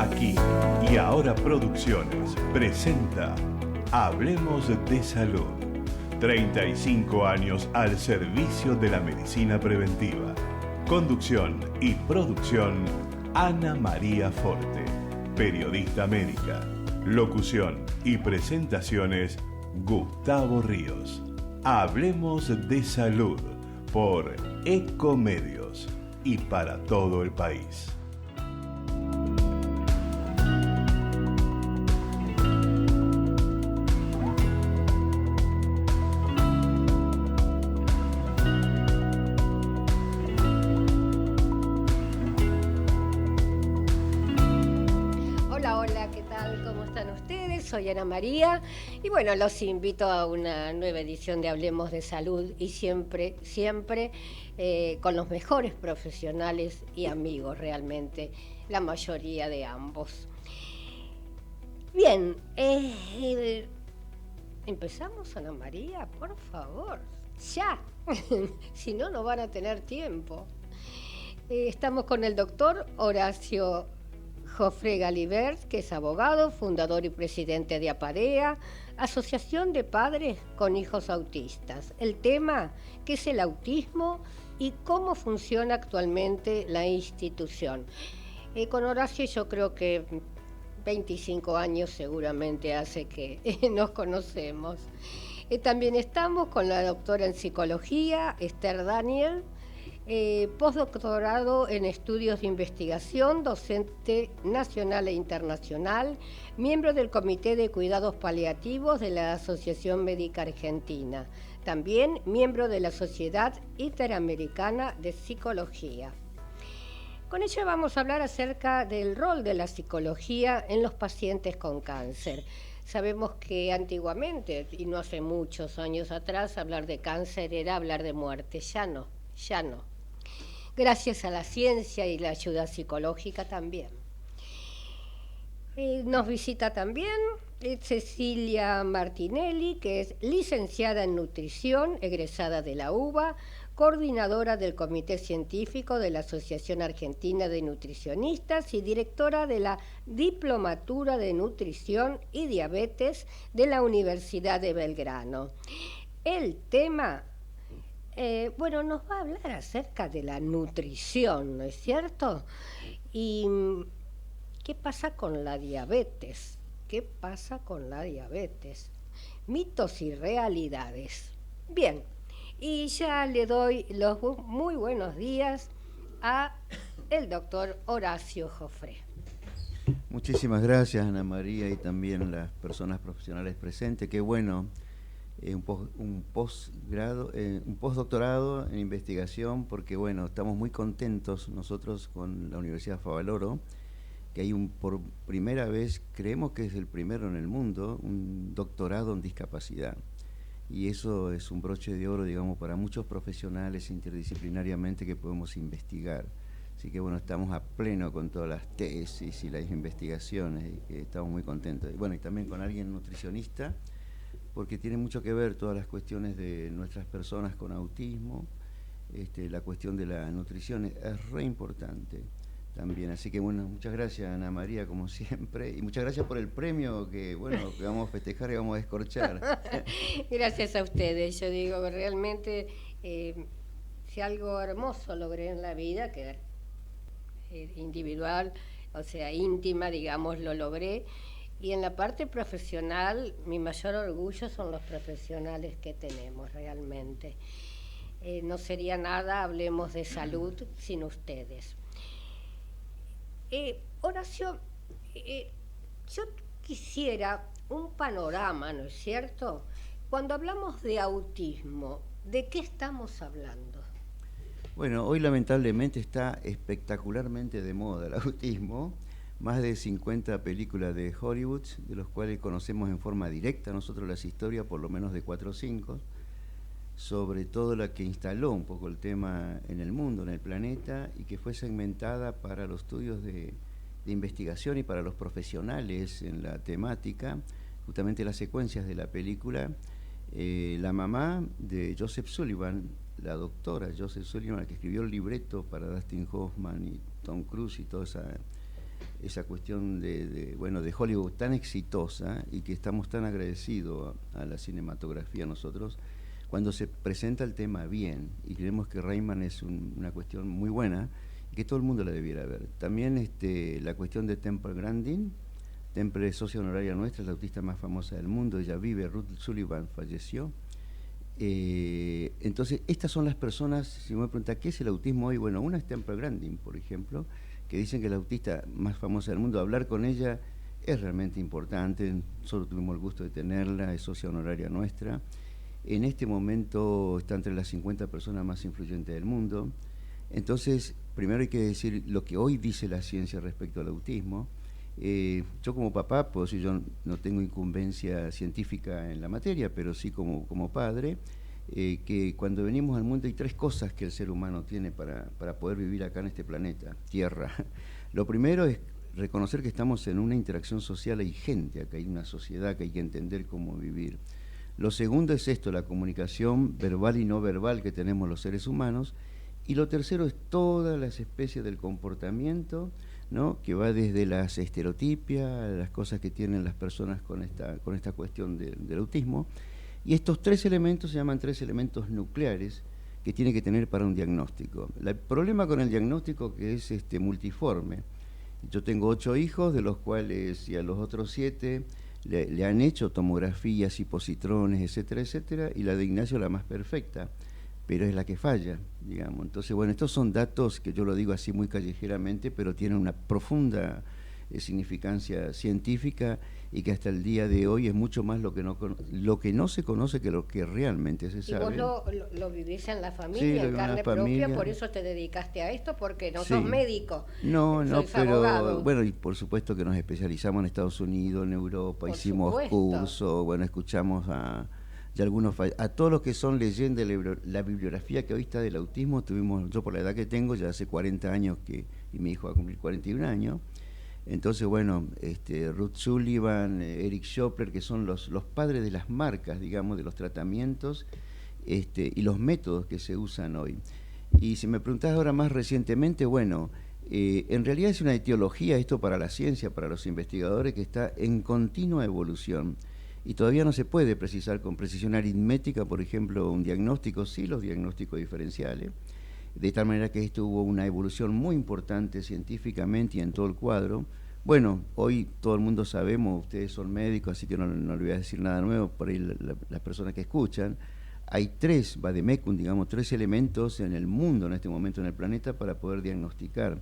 Aquí y Ahora Producciones presenta Hablemos de Salud. 35 años al servicio de la medicina preventiva. Conducción y producción, Ana María Forte, periodista médica. Locución y presentaciones, Gustavo Ríos. Hablemos de Salud por Ecomedios y para todo el país. Soy Ana María y bueno, los invito a una nueva edición de Hablemos de Salud y siempre con los mejores profesionales y amigos realmente, la mayoría de ambos. Bien, empezamos, Ana María, por favor, ya, si no, no van a tener tiempo. Estamos con el doctor Horacio Joffre Galibert, que es abogado, fundador y presidente de APADEA, Asociación de Padres con Hijos Autistas. El tema, ¿qué es el autismo y cómo funciona actualmente la institución? Con Horacio yo creo que 25 años seguramente hace que nos conocemos. También estamos con la doctora en psicología, Esther Daniel, postdoctorado en estudios de investigación, docente nacional e internacional, miembro del Comité de Cuidados Paliativos de la Asociación Médica Argentina, también miembro de la Sociedad Interamericana de Psicología. Con ella vamos a hablar acerca del rol de la psicología en los pacientes con cáncer. Sabemos que antiguamente, y no hace muchos años atrás, hablar de cáncer era hablar de muerte, ya no. Gracias a la ciencia y la ayuda psicológica también. Nos visita también Cecilia Martinelli, que es licenciada en nutrición, egresada de la UBA, coordinadora del Comité Científico de la Asociación Argentina de Nutricionistas y directora de la Diplomatura de Nutrición y Diabetes de la Universidad de Belgrano. El tema... nos va a hablar acerca de la nutrición, ¿no es cierto? ¿Y qué pasa con la diabetes? ¿Qué pasa con la diabetes? Mitos y realidades. Bien, y ya le doy los muy buenos días a el doctor Horacio Joffre. Muchísimas gracias, Ana María, y también las personas profesionales presentes. Qué bueno. Un postdoctorado en investigación, porque bueno, estamos muy contentos nosotros con la Universidad Favaloro, que hay por primera vez, creemos que es el primero en el mundo, un doctorado en discapacidad. Y eso es un broche de oro, digamos, para muchos profesionales interdisciplinariamente que podemos investigar. Así que bueno, estamos a pleno con todas las tesis y las investigaciones, y que estamos muy contentos. Y bueno, y también con alguien nutricionista, porque tiene mucho que ver todas las cuestiones de nuestras personas con autismo. La cuestión de la nutrición es re importante también. Así que bueno, muchas gracias, Ana María, como siempre, y muchas gracias por el premio que vamos a festejar y vamos a descorchar. Gracias a ustedes. Yo digo que realmente si algo hermoso logré en la vida, que individual, o sea, íntima, digamos, lo logré. Y en la parte profesional, mi mayor orgullo son los profesionales que tenemos realmente. No sería nada, hablemos de salud, sin ustedes. Horacio, yo quisiera un panorama, ¿no es cierto? Cuando hablamos de autismo, ¿de qué estamos hablando? Bueno, hoy lamentablemente está espectacularmente de moda el autismo. Más de 50 películas de Hollywood, de los cuales conocemos en forma directa nosotros las historias, por lo menos de 4 o 5, sobre todo la que instaló un poco el tema en el mundo, en el planeta, y que fue segmentada para los estudios de investigación y para los profesionales en la temática, justamente las secuencias de la película. La mamá de Joseph Sullivan, la doctora Joseph Sullivan, la que escribió el libreto para Dustin Hoffman y Tom Cruise y toda esa esa cuestión de Hollywood tan exitosa y que estamos tan agradecidos a la cinematografía nosotros, cuando se presenta el tema bien, y creemos que Rayman es una cuestión muy buena, y que todo el mundo la debiera ver. También la cuestión de Temple Grandin. Temple es socia honoraria nuestra, es la autista más famosa del mundo, ella vive, Ruth Sullivan falleció. Entonces, estas son las personas, si me pregunta, ¿qué es el autismo hoy? Bueno, una es Temple Grandin, por ejemplo, que dicen que es la autista más famosa del mundo. Hablar con ella es realmente importante, solo tuvimos el gusto de tenerla, es socia honoraria nuestra. En este momento está entre las 50 personas más influyentes del mundo. Entonces, primero hay que decir lo que hoy dice la ciencia respecto al autismo. Yo como papá, puedo decir, yo no tengo incumbencia científica en la materia, pero sí como padre, que cuando venimos al mundo hay 3 cosas que el ser humano tiene para poder vivir acá en este planeta, Tierra. Lo primero es reconocer que estamos en una interacción social, hay gente acá, hay una sociedad que hay que entender cómo vivir. Lo segundo es esto, la comunicación verbal y no verbal que tenemos los seres humanos. Y lo tercero es todas las especies del comportamiento, ¿no? Que va desde las estereotipias, las cosas que tienen las personas con esta cuestión del autismo. Y estos 3 elementos se llaman 3 elementos nucleares que tiene que tener para un diagnóstico. El problema con el diagnóstico que es multiforme. Yo tengo 8 hijos, de los cuales y a los otros 7 le han hecho tomografías y positrones, etcétera, etcétera, y la de Ignacio la más perfecta, pero es la que falla, digamos. Entonces, bueno, estos son datos que yo lo digo así muy callejeramente, pero tienen una profunda significancia científica y que hasta el día de hoy es mucho más lo que no se conoce que lo que realmente se sabe. Y vos lo vivís en la familia, sí, en carne propia, por eso te dedicaste a esto, porque no sos médico. No, pero abogado. Bueno, y por supuesto que nos especializamos en Estados Unidos, en Europa, hicimos cursos, bueno, escuchamos a todos los que son leyendo la bibliografía que hoy está del autismo. Yo por la edad que tengo, ya hace 40 años y mi hijo va a cumplir 41 años. Entonces, bueno, Ruth Sullivan, Eric Schopler, que son los padres de las marcas, digamos, de los tratamientos y los métodos que se usan hoy. Y si me preguntás ahora más recientemente, bueno, en realidad es una etiología esto para la ciencia, para los investigadores, que está en continua evolución. Y todavía no se puede precisar con precisión aritmética, por ejemplo, un diagnóstico, sí, los diagnósticos diferenciales, de tal manera que esto hubo una evolución muy importante científicamente y en todo el cuadro. Bueno, hoy todo el mundo sabemos, ustedes son médicos, así que no le voy a decir nada nuevo, por ahí las personas que escuchan, hay 3 vademecum, digamos, 3 elementos en el mundo en este momento, en el planeta, para poder diagnosticar,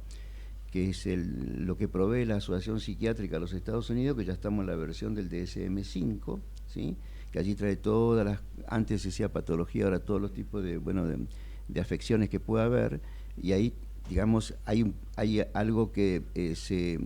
que es lo que provee la Asociación Psiquiátrica de los Estados Unidos, que ya estamos en la versión del DSM-5, ¿sí? Que allí trae todas las, antes se decía patología, ahora todos los tipos de afecciones que pueda haber, y ahí, digamos, hay algo que se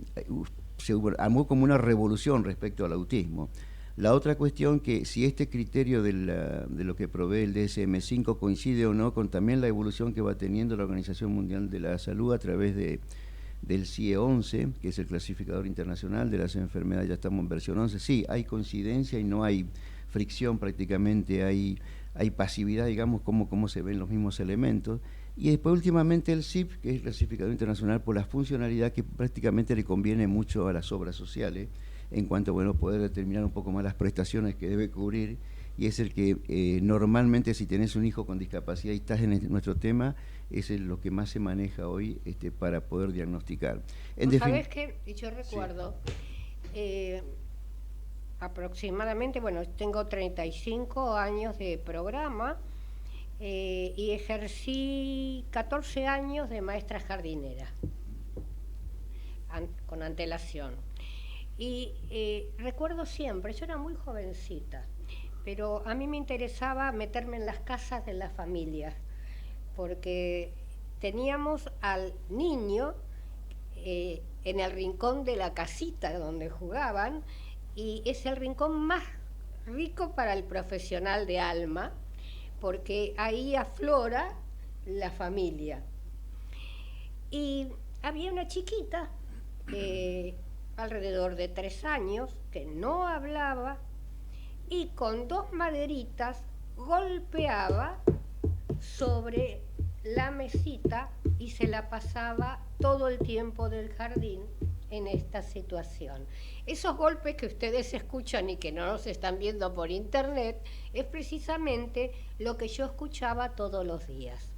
armó como una revolución respecto al autismo. La otra cuestión, que si este criterio de lo que provee el DSM-5 coincide o no con también la evolución que va teniendo la Organización Mundial de la Salud a través del CIE 11, que es el clasificador internacional de las enfermedades, ya estamos en versión 11, sí, hay coincidencia y no hay fricción prácticamente, hay pasividad, digamos, cómo se ven los mismos elementos. Y después últimamente el CIP, que es el clasificador internacional por la funcionalidad que prácticamente le conviene mucho a las obras sociales, en cuanto a poder determinar un poco más las prestaciones que debe cubrir, y es el que normalmente, si tenés un hijo con discapacidad y estás en nuestro tema, es lo que más se maneja hoy para poder diagnosticar. ¿Sabés qué? Yo recuerdo, sí. Aproximadamente, tengo 35 años de programa y ejercí 14 años de maestra jardinera con antelación. Y recuerdo siempre, yo era muy jovencita, pero a mí me interesaba meterme en las casas de las familias, porque teníamos al niño en el rincón de la casita donde jugaban, y es el rincón más rico para el profesional de alma, porque ahí aflora la familia. Y había una chiquita, alrededor de 3 años, que no hablaba, y con 2 maderitas golpeaba sobre la mesita y se la pasaba todo el tiempo del jardín en esta situación. Esos golpes que ustedes escuchan y que no nos están viendo por internet es precisamente lo que yo escuchaba todos los días.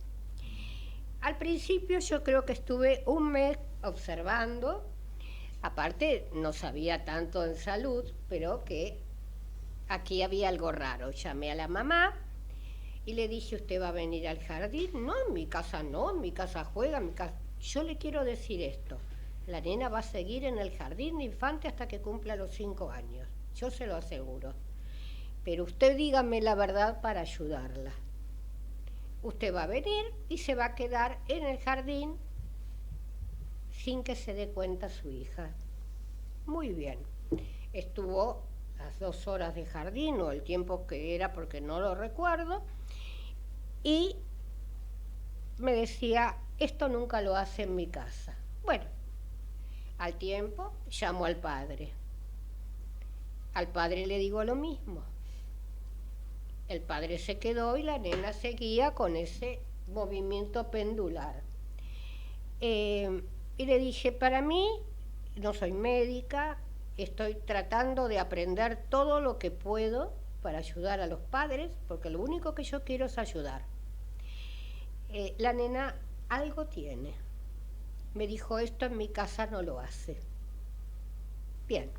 Al principio yo creo que estuve un mes observando, aparte no sabía tanto en salud, pero que aquí había algo raro. Llamé a la mamá y le dije, ¿usted va a venir al jardín? No, en mi casa no, en mi casa juega, en mi casa... Yo le quiero decir esto, la nena va a seguir en el jardín de infante hasta que cumpla los 5 años, yo se lo aseguro. Pero usted dígame la verdad para ayudarla. Usted va a venir y se va a quedar en el jardín sin que se dé cuenta su hija. Muy bien. Estuvo las 2 horas de jardín o el tiempo que era porque no lo recuerdo y me decía, esto nunca lo hace en mi casa. Bueno, al tiempo llamo al padre. Al padre le digo lo mismo. El padre se quedó y la nena seguía con ese movimiento pendular. Y le dije, para mí, no soy médica, estoy tratando de aprender todo lo que puedo para ayudar a los padres, porque lo único que yo quiero es ayudar. La nena algo tiene. Me dijo, esto en mi casa no lo hace. Bien.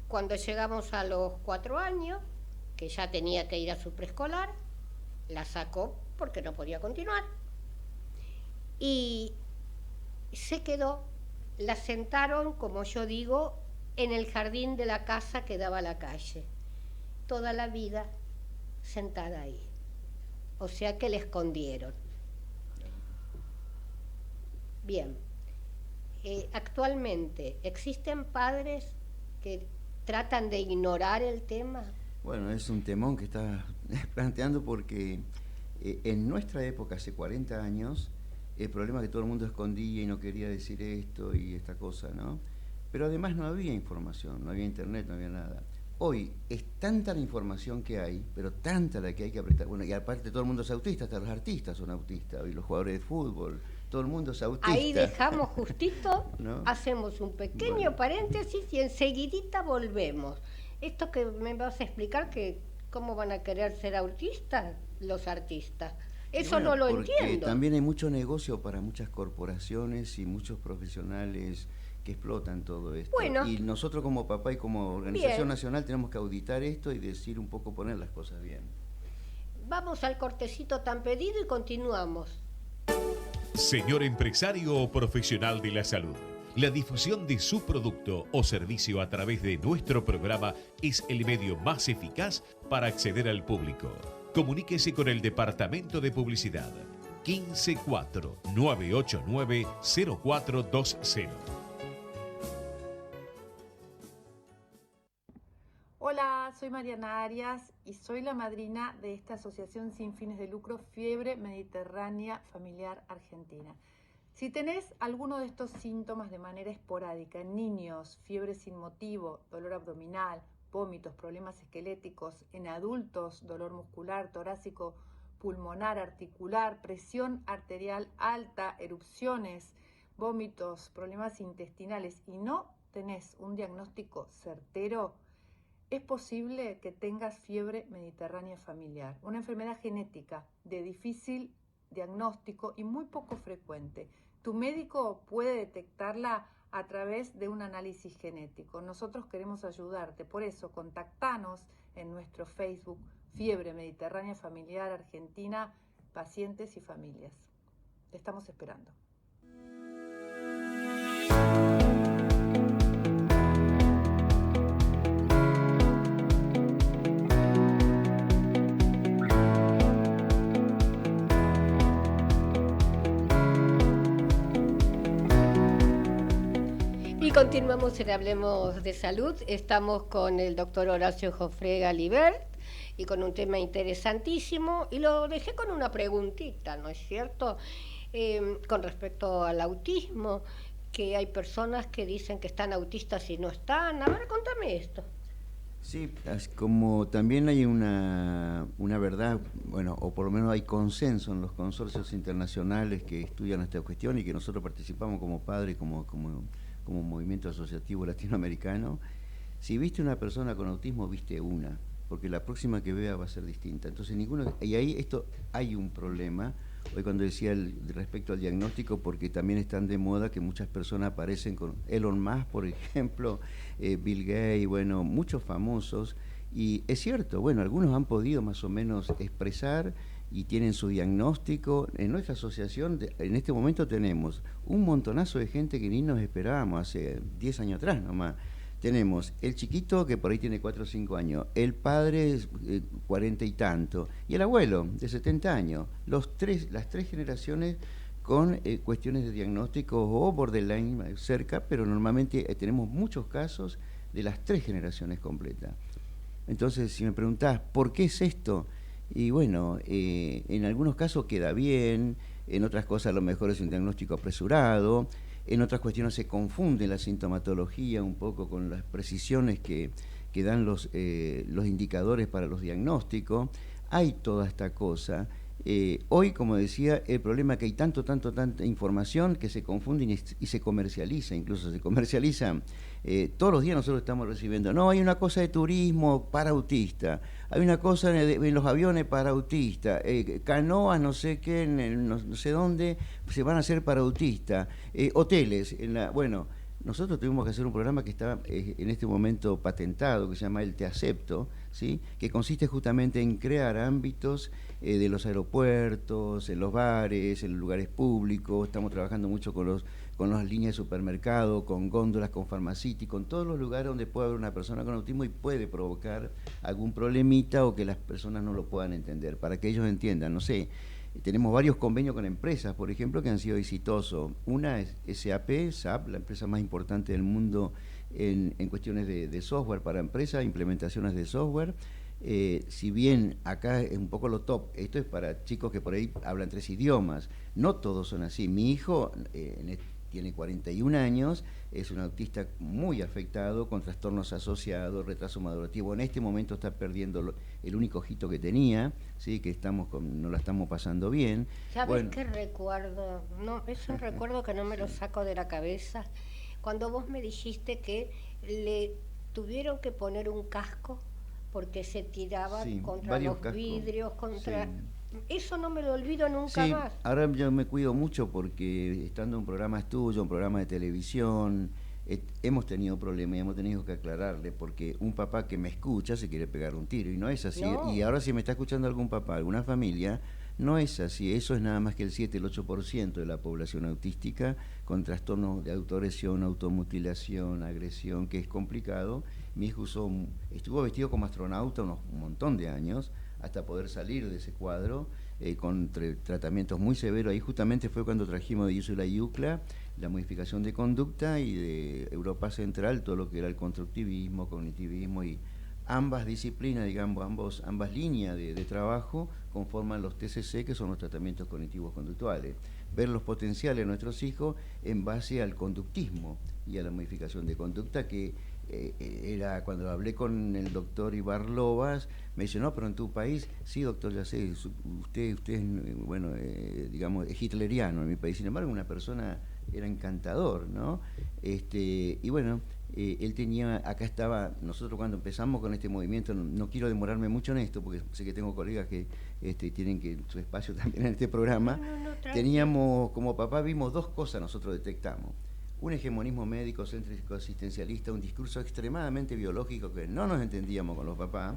Cuando llegamos a los 4 años, que ya tenía que ir a su preescolar, la sacó porque no podía continuar. Y se quedó, la sentaron, como yo digo, en el jardín de la casa que daba a la calle. Toda la vida sentada ahí. O sea que le escondieron. Bien. Actualmente, ¿existen padres que tratan de ignorar el tema? Bueno, es un temón que estás planteando porque en nuestra época, hace 40 años, el problema es que todo el mundo escondía y no quería decir esto y esta cosa, ¿no? Pero además no había información, no había internet, no había nada. Hoy es tanta la información que hay, pero tanta la que hay que apretar. Bueno, y aparte todo el mundo es autista, hasta los artistas son autistas, y los jugadores de fútbol, todo el mundo es autista. Ahí dejamos justito, ¿no? Hacemos un pequeño paréntesis y enseguidita volvemos. Esto que me vas a explicar, que cómo van a querer ser autistas los artistas. Eso bueno, no lo entiendo. También hay mucho negocio para muchas corporaciones y muchos profesionales que explotan todo esto. Bueno, y nosotros como papá y como organización nacional tenemos que auditar esto y decir un poco, poner las cosas bien. Vamos al cortecito tan pedido y continuamos. Señor empresario o profesional de la salud, la difusión de su producto o servicio a través de nuestro programa es el medio más eficaz para acceder al público. Comuníquese con el Departamento de Publicidad 154-989-0420. Hola, soy Mariana Arias y soy la madrina de esta asociación sin fines de lucro Fiebre Mediterránea Familiar Argentina. Si tenés alguno de estos síntomas de manera esporádica en niños, fiebre sin motivo, dolor abdominal, vómitos, problemas esqueléticos, en adultos, dolor muscular, torácico, pulmonar, articular, presión arterial alta, erupciones, vómitos, problemas intestinales y no tenés un diagnóstico certero, es posible que tengas fiebre mediterránea familiar, una enfermedad genética de difícil diagnóstico y muy poco frecuente. Tu médico puede detectarla a través de un análisis genético. Nosotros queremos ayudarte, por eso contactanos en nuestro Facebook Fiebre Mediterránea Familiar Argentina, pacientes y familias. Te estamos esperando. Continuamos en Hablemos de Salud. Estamos con el doctor Horacio Jofrega Libert y con un tema interesantísimo. Y lo dejé con una preguntita, ¿no es cierto? Con respecto al autismo, que hay personas que dicen que están autistas y no están. A ver, contame esto. Sí, como también hay una verdad, bueno, o por lo menos hay consenso en los consorcios internacionales que estudian esta cuestión y que nosotros participamos como padres, como movimiento asociativo latinoamericano. Si viste una persona con autismo, viste una, porque la próxima que vea va a ser distinta. Entonces y ahí hay un problema. Hoy cuando decía respecto al diagnóstico, porque también están de moda que muchas personas aparecen con Elon Musk, por ejemplo, Bill Gates, bueno, muchos famosos, y es cierto, bueno, algunos han podido más o menos expresar y tienen su diagnóstico. En nuestra asociación, en este momento tenemos un montonazo de gente que ni nos esperábamos hace 10 años atrás nomás. Tenemos el chiquito que por ahí tiene 4 o 5 años, el padre 40 y tanto, y el abuelo de 70 años. Las tres generaciones con cuestiones de diagnóstico o borderline cerca, pero normalmente tenemos muchos casos de las 3 generaciones completas. Entonces, si me preguntás, ¿por qué es esto? Y bueno, en algunos casos queda bien, en otras cosas a lo mejor es un diagnóstico apresurado, en otras cuestiones se confunde la sintomatología un poco con las precisiones que dan los indicadores para los diagnósticos. Hay toda esta cosa. Hoy, como decía, el problema es que hay tanta información que se confunde y se comercializa, incluso se comercializa. Todos los días nosotros estamos recibiendo, no, hay una cosa de turismo para autista, hay una cosa en los aviones para autista, canoas no sé qué, no sé dónde, se van a hacer para autista, hoteles, bueno, nosotros tuvimos que hacer un programa que está en este momento patentado, que se llama el Te Acepto, ¿sí? Que consiste justamente en crear ámbitos de los aeropuertos, en los bares, en los lugares públicos. Estamos trabajando mucho con las líneas de supermercado, con góndolas, con farmacity, con todos los lugares donde puede haber una persona con autismo y puede provocar algún problemita o que las personas no lo puedan entender, para que ellos entiendan, no sé. Tenemos varios convenios con empresas, por ejemplo, que han sido exitosos. Una es SAP, la empresa más importante del mundo en cuestiones de software para empresas, implementaciones de software. Si bien acá es un poco lo top, esto es para chicos que por ahí hablan 3 idiomas. No todos son así. Mi hijo tiene 41 años, es un autista muy afectado, con trastornos asociados, retraso madurativo. En este momento está perdiendo el único ojito que tenía, ¿sí? Que no la estamos pasando bien. ¿Sabes qué recuerdo? No, es un recuerdo que no me lo saco de la cabeza. Cuando vos me dijiste que le tuvieron que poner un casco porque se tiraba contra los vidrios, contra... Sí. Eso no me lo olvido nunca más. Ahora yo me cuido mucho porque estando en programas tuyos, en programas de televisión, hemos tenido problemas y hemos tenido que aclararle, porque un papá que me escucha se quiere pegar un tiro y no es así. No. Y ahora si me está escuchando algún papá, alguna familia, no es así. Eso es nada más que el 7, el 8% de la población autística con trastornos de autolesión, automutilación, agresión, que es complicado. Mi hijo estuvo vestido como astronauta un montón de años, hasta poder salir de ese cuadro, con tratamientos muy severos. Ahí justamente fue cuando trajimos de Úrsula y UCLA la modificación de conducta, y de Europa Central todo lo que era el constructivismo, cognitivismo, y ambas disciplinas, digamos, ambas líneas de trabajo conforman los TCC, que son los tratamientos cognitivos conductuales. Ver los potenciales de nuestros hijos en base al conductismo y a la modificación de conducta, que era cuando hablé con el doctor Ibarlovas, me dice, no, pero en tu país, sí, doctor, ya sé, usted es, bueno, digamos, es hitleriano en mi país. Sin embargo, una persona era encantador, ¿no? Y bueno, él tenía, acá estaba, nosotros cuando empezamos con este movimiento, no quiero demorarme mucho en esto, porque sé que tengo colegas que tienen que su espacio también en este programa. Teníamos, como papá, vimos 2 cosas, nosotros detectamos. Un hegemonismo médico, céntrico, asistencialista, un discurso extremadamente biológico que no nos entendíamos con los papás,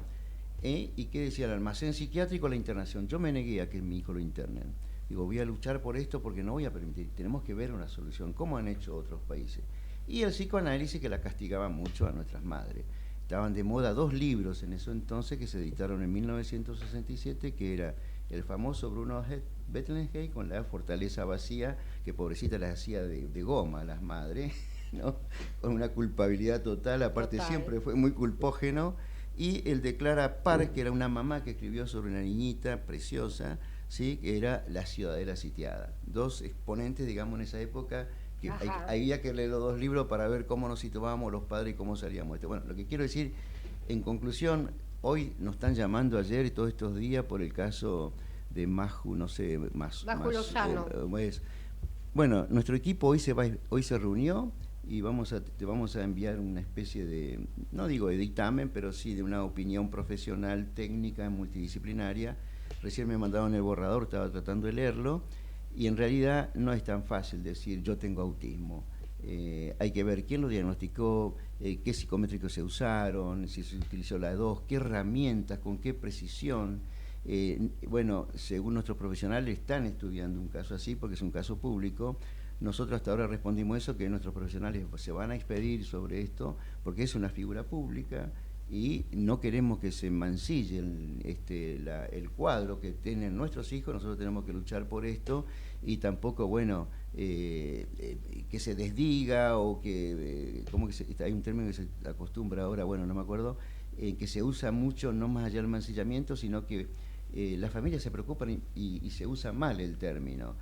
y que decía el almacén psiquiátrico, la internación. Yo me negué a que mi hijo lo internen. Digo, voy a luchar por esto porque no voy a permitir, tenemos que ver una solución, como han hecho otros países. Y el psicoanálisis, que la castigaba mucho a nuestras madres. Estaban de moda 2 libros en eso entonces que se editaron en 1967, que era el famoso Bruno Bettelheim con la fortaleza vacía, que pobrecita las hacía de goma a las madres, ¿no? Con una culpabilidad total, aparte siempre fue muy culpógeno. Y el de Clara Park, que era una mamá que escribió sobre una niñita preciosa, ¿sí? Que era La ciudadela sitiada. 2 exponentes, digamos, en esa época, que había que leer los 2 libros para ver cómo nos situábamos los padres y cómo salíamos. Bueno, lo que quiero decir, en conclusión, hoy nos están llamando ayer y todos estos días por el caso de Maju, no sé, Maju Lozano. Bueno, nuestro equipo hoy se reunió y te vamos a enviar una especie de, no digo de dictamen, pero sí de una opinión profesional, técnica, multidisciplinaria. Recién me mandaron el borrador, estaba tratando de leerlo, y en realidad no es tan fácil decir yo tengo autismo. Hay que ver quién lo diagnosticó, qué psicométricos se usaron, si se utilizó la 2, qué herramientas, con qué precisión. Bueno, según nuestros profesionales están estudiando un caso así porque es un caso público. Nosotros hasta ahora respondimos eso, que nuestros profesionales se van a expedir sobre esto porque es una figura pública y no queremos que se mancille el cuadro que tienen nuestros hijos. Nosotros tenemos que luchar por esto y tampoco, bueno, que se desdiga o que, hay un término que se acostumbra ahora, bueno, no me acuerdo, que se usa mucho, no más allá del mancillamiento, sino que las familias se preocupan y se usa mal el término.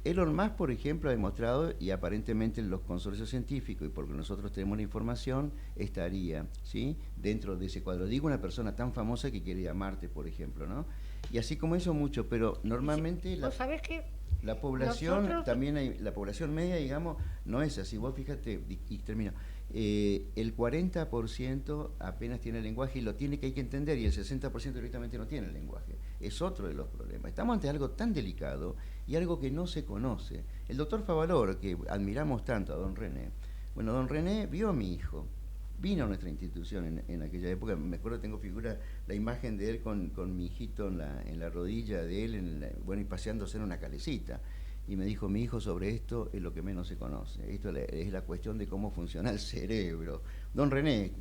Elon Musk, por ejemplo, ha demostrado, y aparentemente los consorcios científicos, y porque nosotros tenemos la información, estaría, ¿sí?, dentro de ese cuadro. Digo, una persona tan famosa que quiere ir a Marte, por ejemplo, ¿no? Y así como eso, mucho, pero normalmente ¿Sabés qué? La población, la población media, digamos, no es así. Vos fíjate, y termino, el 40% apenas tiene el lenguaje y lo tiene, que hay que entender, y el 60% directamente no tiene el lenguaje. Es otro de los problemas. Estamos ante algo tan delicado y algo que no se conoce. El doctor Favaloro, que admiramos tanto a don René, bueno, don René vio a mi hijo, vino a nuestra institución en aquella época. Me acuerdo, tengo la imagen de él con mi hijito en la rodilla de él, y paseándose en una calecita. Y me dijo, mi hijo, sobre esto es lo que menos se conoce. Esto es la cuestión de cómo funciona el cerebro. Don René,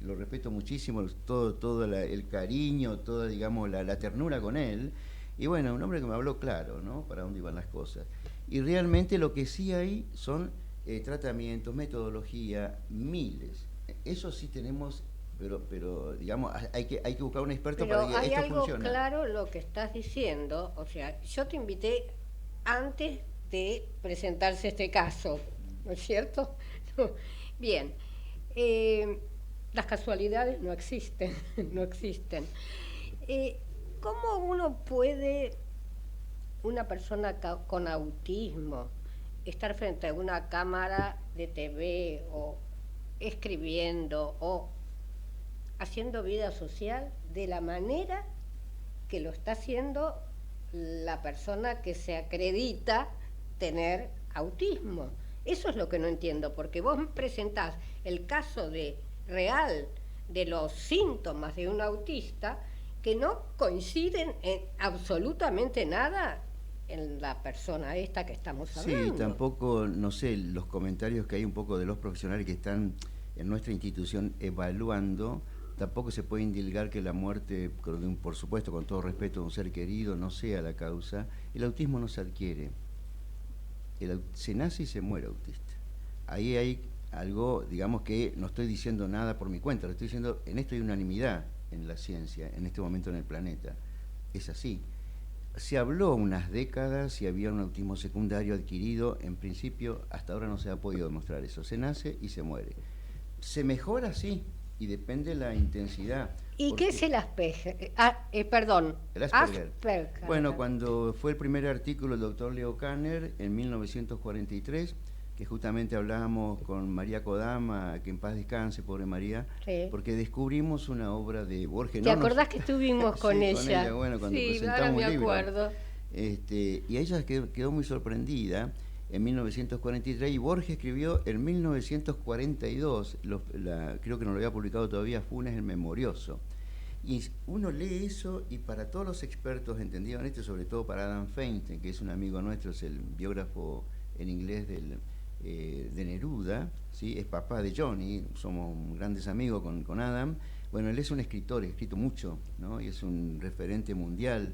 lo respeto muchísimo, todo el cariño, toda, digamos, la ternura con él. Y bueno, un hombre que me habló claro, ¿no?, para dónde iban las cosas. Y realmente lo que sí hay son tratamientos, metodología, miles. Eso sí tenemos, pero digamos, hay que buscar un experto para que esto funcione. Pero hay algo claro lo que estás diciendo. O sea, yo te invité antes de presentarse este caso, ¿no es cierto? Bien, las casualidades no existen, no existen. ¿Cómo uno puede, una persona con autismo, estar frente a una cámara de TV o escribiendo o haciendo vida social de la manera que lo está haciendo la persona que se acredita tener autismo? Eso es lo que no entiendo, porque vos presentás el caso real de los síntomas de un autista que no coinciden en absolutamente nada en la persona esta que estamos hablando. Sí, tampoco, no sé, los comentarios que hay un poco de los profesionales que están en nuestra institución evaluando, tampoco se puede indilgar que la muerte, por supuesto, con todo respeto, de un ser querido, no sea la causa. El autismo no se adquiere. Se nace y se muere autista. Ahí hay algo, digamos, que no estoy diciendo nada por mi cuenta, lo estoy diciendo, en esto hay unanimidad en la ciencia, en este momento en el planeta. Es así. Se habló unas décadas si había un autismo secundario adquirido. En principio, hasta ahora no se ha podido demostrar eso. Se nace y se muere. Se mejora, sí, y depende de la intensidad. ¿Y qué es el Asperger? El Asperger. Asperger. Bueno, cuando fue el primer artículo del doctor Leo Kanner en 1943, que justamente hablábamos con María Kodama, que en paz descanse, pobre María, sí, porque descubrimos una obra de Borges. ¿Te acordás que estuvimos con ella? Con ella, bueno, cuando sí, presentamos ahora me un libro. Acuerdo. Y ella quedó muy sorprendida en 1943, y Borges escribió en 1942, creo que no lo había publicado todavía, Funes el Memorioso. Y uno lee eso, y para todos los expertos entendidos en esto, sobre todo para Adam Feinstein, que es un amigo nuestro, es el biógrafo en inglés de Neruda, ¿sí?, es papá de Johnny, somos grandes amigos con Adam. Bueno, él es un escritor, ha escrito mucho, ¿no?, y es un referente mundial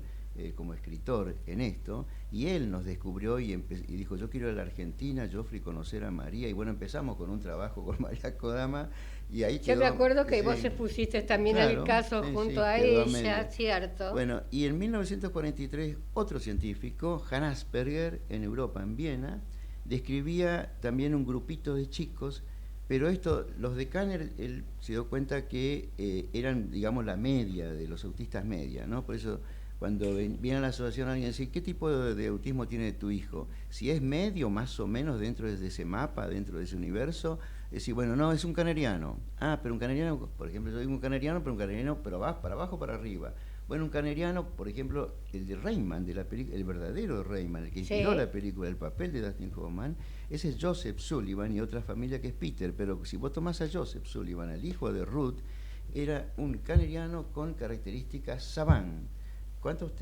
como escritor en esto, y él nos descubrió y dijo, yo quiero ir a la Argentina, yo fui a conocer a María, y bueno, empezamos con un trabajo con María Kodama, y ahí quedó. Yo me acuerdo que vos expusiste también el caso junto a ella, ¿cierto? Bueno, y en 1943 otro científico, Hans Asperger, en Europa, en Viena, describía también un grupito de chicos, Pero los de Kanner, él se dio cuenta que eran, digamos, la media de los autistas media, ¿no? Por eso, cuando viene a la asociación alguien dice, ¿qué tipo de autismo tiene tu hijo? Si es medio, más o menos, dentro de ese mapa, dentro de ese universo, decir, bueno, no, es un caneriano. Ah, pero un caneriano, por ejemplo, yo digo un caneriano, pero va para abajo, para arriba. Bueno, un caneriano, por ejemplo, el de Rayman, de la película, el verdadero Rayman, el que inspiró la película, el papel de Dustin Hoffman, ese es Joseph Sullivan y otra familia que es Peter, pero si vos tomás a Joseph Sullivan, el hijo de Ruth, era un caneriano con características Saban. ¿Cuántos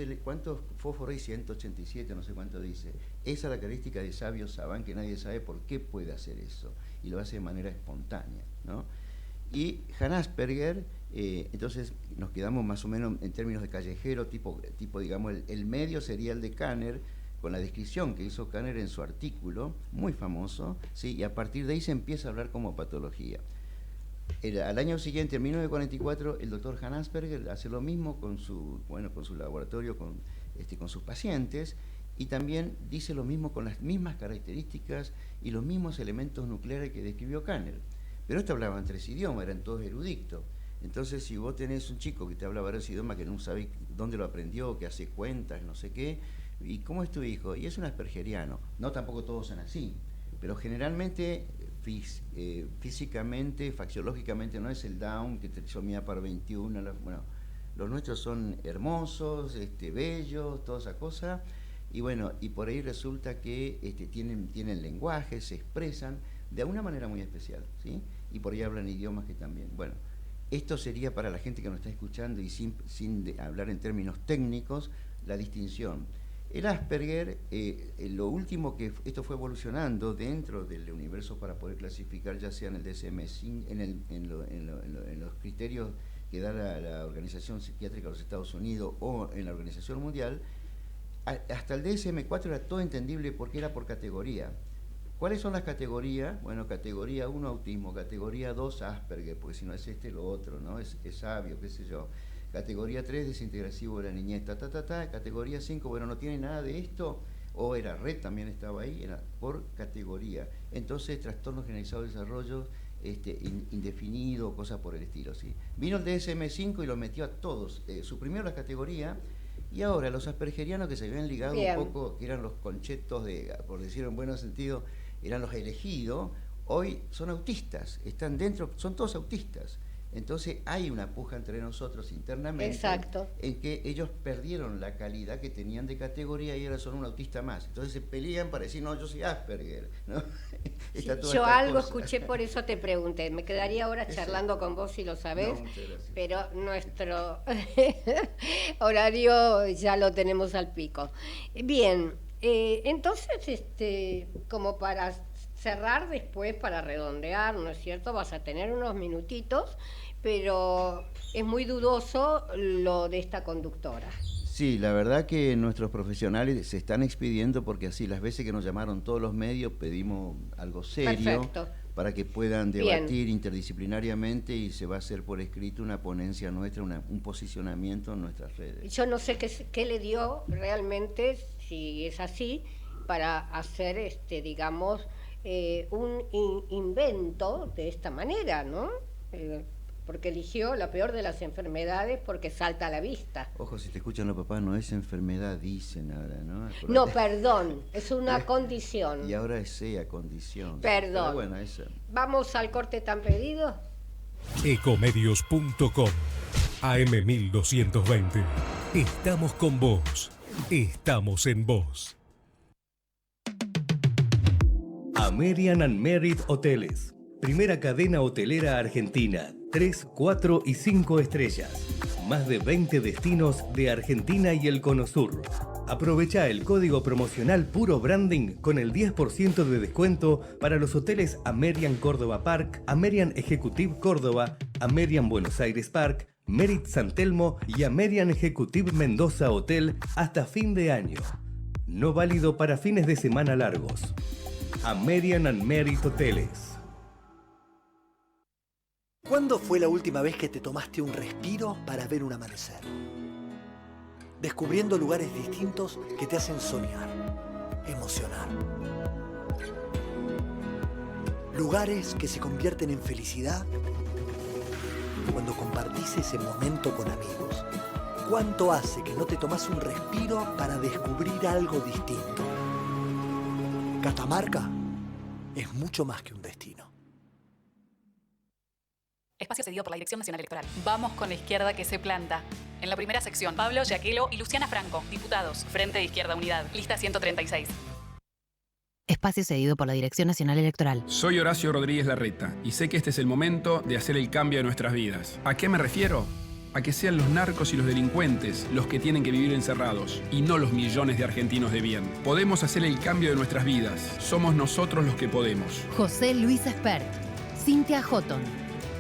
fósforos hay? 187, no sé cuánto dice. Esa es la característica de sabio Saban, que nadie sabe por qué puede hacer eso, y lo hace de manera espontánea, ¿no? Y Hannah Asperger, entonces nos quedamos más o menos en términos de callejero, tipo digamos, el medio sería el de Kanner, con la descripción que hizo Kanner en su artículo, muy famoso, ¿sí? Y a partir de ahí se empieza a hablar como patología. Al año siguiente, en 1944, el doctor Hannah Asperger hace lo mismo con su laboratorio, con sus pacientes, y también dice lo mismo con las mismas características y los mismos elementos nucleares que describió Kanner. Pero esto hablaban 3 idiomas, eran todos eruditos. Entonces, si vos tenés un chico que te habla varios idiomas, que no sabés dónde lo aprendió, que hace cuentas, no sé qué, ¿y cómo es tu hijo? Y es un aspergeriano. No, tampoco todos son así, pero generalmente físicamente, faxiológicamente, no es el Down, que trisomía par 21, bueno, los nuestros son hermosos, bellos, toda esa cosa, y bueno, y por ahí resulta que tienen lenguaje, se expresan de una manera muy especial, ¿sí? Y por ahí hablan idiomas que también, bueno, esto sería para la gente que nos está escuchando y sin hablar en términos técnicos, la distinción. El Asperger, lo último que esto fue evolucionando dentro del universo para poder clasificar, ya sea en el DSM-5, en los criterios que da la Organización Psiquiátrica de los Estados Unidos o en la Organización Mundial, hasta el DSM-4 era todo entendible porque era por categoría. ¿Cuáles son las categorías? Bueno, categoría 1, autismo, categoría 2, Asperger, porque si no es lo otro, ¿no? Es sabio, qué sé yo. Categoría 3, desintegrasivo de la niñez, Categoría 5, bueno, no tiene nada de esto, o era red, también estaba ahí, era por categoría. Entonces, trastorno generalizado de desarrollo indefinido, cosas por el estilo, ¿sí? Vino el DSM-5 y lo metió a todos, suprimió la categoría, y ahora los aspergerianos que se habían ligado un poco, que eran los conchetos, por decirlo en buen sentido, eran los elegidos, hoy son autistas, están dentro, son todos autistas. Entonces hay una puja entre nosotros internamente. Exacto. En que ellos perdieron la calidad que tenían de categoría y ahora son un autista más. Entonces se pelean para decir, no, yo soy Asperger, ¿no? Sí, yo algo escuché, por eso te pregunté. Me quedaría ahora charlando con vos si lo sabés, no, pero nuestro horario ya lo tenemos al pico. Bien, entonces, como para cerrar después, para redondear, ¿no es cierto? Vas a tener unos minutitos, pero es muy dudoso lo de esta conductora. Sí, la verdad que nuestros profesionales se están expidiendo porque así las veces que nos llamaron todos los medios pedimos algo serio. Perfecto. Para que puedan debatir interdisciplinariamente y se va a hacer por escrito una ponencia nuestra, un posicionamiento en nuestras redes. Yo no sé qué le dio realmente, si es así, para hacer, digamos, un invento de esta manera, ¿no? Porque eligió la peor de las enfermedades porque salta a la vista. Ojo, si te escuchan los papás, no es enfermedad, dicen ahora, ¿no? Acordate. No, perdón, es una condición. Y ahora es condición. Perdón. Sí, bueno, eso. ¿Vamos al corte tan pedido? Ecomedios.com AM1220. Estamos con vos. Estamos en vos. American and Merit Hoteles. Primera cadena hotelera argentina. 3, 4 y 5 estrellas. Más de 20 destinos de Argentina y el Cono Sur. Aprovecha el código promocional Puro Branding con el 10% de descuento para los hoteles American Córdoba Park, American Executive Córdoba, American Buenos Aires Park, Merit San Telmo y American Executive Mendoza Hotel hasta fin de año. No válido para fines de semana largos. American and Merit Hoteles. ¿Cuándo fue la última vez que te tomaste un respiro para ver un amanecer? Descubriendo lugares distintos que te hacen soñar, emocionar. Lugares que se convierten en felicidad cuando compartís ese momento con amigos. ¿Cuánto hace que no te tomás un respiro para descubrir algo distinto? Catamarca es mucho más que un destino. Espacio cedido por la Dirección Nacional Electoral. Vamos con la izquierda que se planta. En la primera sección, Pablo Yaquelo y Luciana Franco, diputados, Frente de Izquierda Unidad, lista 136. Espacio cedido por la Dirección Nacional Electoral. Soy Horacio Rodríguez Larreta y sé que este es el momento de hacer el cambio de nuestras vidas. ¿A qué me refiero? A que sean los narcos y los delincuentes los que tienen que vivir encerrados y no los millones de argentinos de bien. Podemos hacer el cambio de nuestras vidas. Somos nosotros los que podemos. José Luis Espert, Cintia Houghton,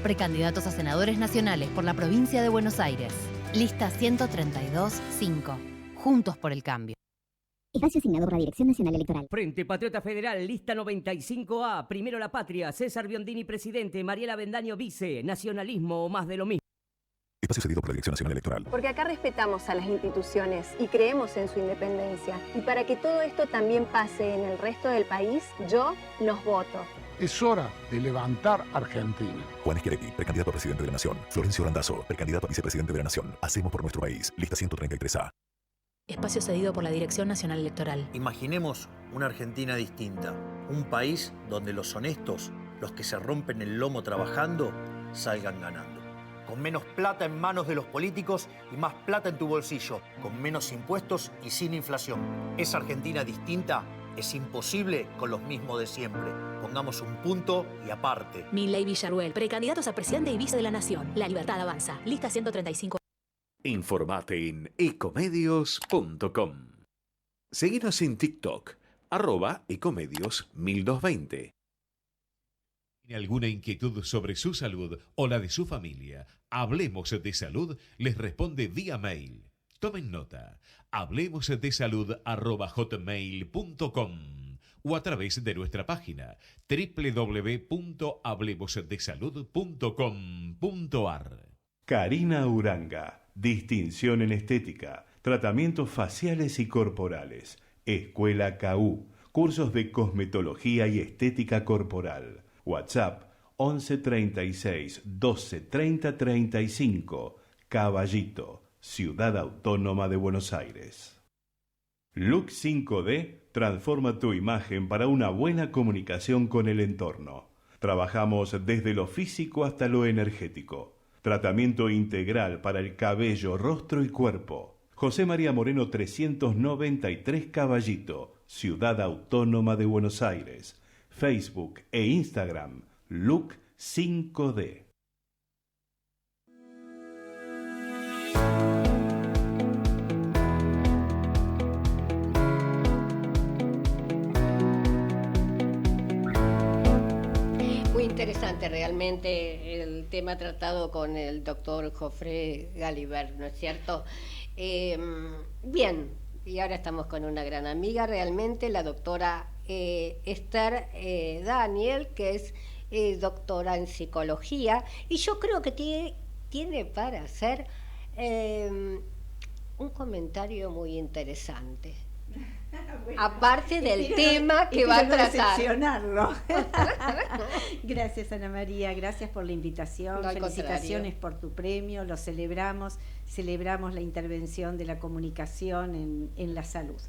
precandidatos a senadores nacionales por la provincia de Buenos Aires. Lista 132-5. Juntos por el cambio. Espacio asignado por la Dirección Nacional Electoral. Frente Patriota Federal, lista 95A. Primero la Patria. César Biondini, presidente. Mariela Bendaño, vice. Nacionalismo o más de lo mismo. Espacio cedido por la Dirección Nacional Electoral. Porque acá respetamos a las instituciones y creemos en su independencia. Y para que todo esto también pase en el resto del país, yo los voto. Es hora de levantar Argentina. Juan Schiaretti, precandidato a presidente de la Nación. Florencio Randazzo, precandidato a vicepresidente de la Nación. Hacemos por nuestro país. Lista 133A. Espacio cedido por la Dirección Nacional Electoral. Imaginemos una Argentina distinta. Un país donde los honestos, los que se rompen el lomo trabajando, salgan ganando. Con menos plata en manos de los políticos y más plata en tu bolsillo. Con menos impuestos y sin inflación. Esa Argentina distinta es imposible con los mismos de siempre. Pongamos un punto y aparte. Milei Villarruel, precandidatos a presidente y vice de la Nación. La libertad avanza. Lista 135. Informate en ecomedios.com. Seguinos en TikTok, @ecomedios1220. ¿Tiene alguna inquietud sobre su salud o la de su familia? Hablemos de Salud les responde vía mail. Tomen nota. hablemosdesalud@hotmail.com o a través de nuestra página www.hablemosdesalud.com.ar. Karina Uranga, distinción en estética, tratamientos faciales y corporales, Escuela KU, cursos de cosmetología y estética corporal. WhatsApp 11 36 12 30 35, Caballito, Ciudad Autónoma de Buenos Aires. Look 5D transforma tu imagen para una buena comunicación con el entorno. Trabajamos desde lo físico hasta lo energético. Tratamiento integral para el cabello, rostro y cuerpo. José María Moreno 393 Caballito, Ciudad Autónoma de Buenos Aires. Facebook e Instagram, Look 5D. Muy interesante realmente el tema tratado con el doctor Jofré Galibert, ¿no es cierto? Bien, y ahora estamos con una gran amiga realmente, la doctora Esther Daniel, que es doctora en psicología, y yo creo que tiene para hacer un comentario muy interesante. Bueno, aparte del tema que va a tratar. Gracias, Ana María, gracias por la invitación, no, felicitaciones por tu premio, lo celebramos la intervención de la comunicación en la salud.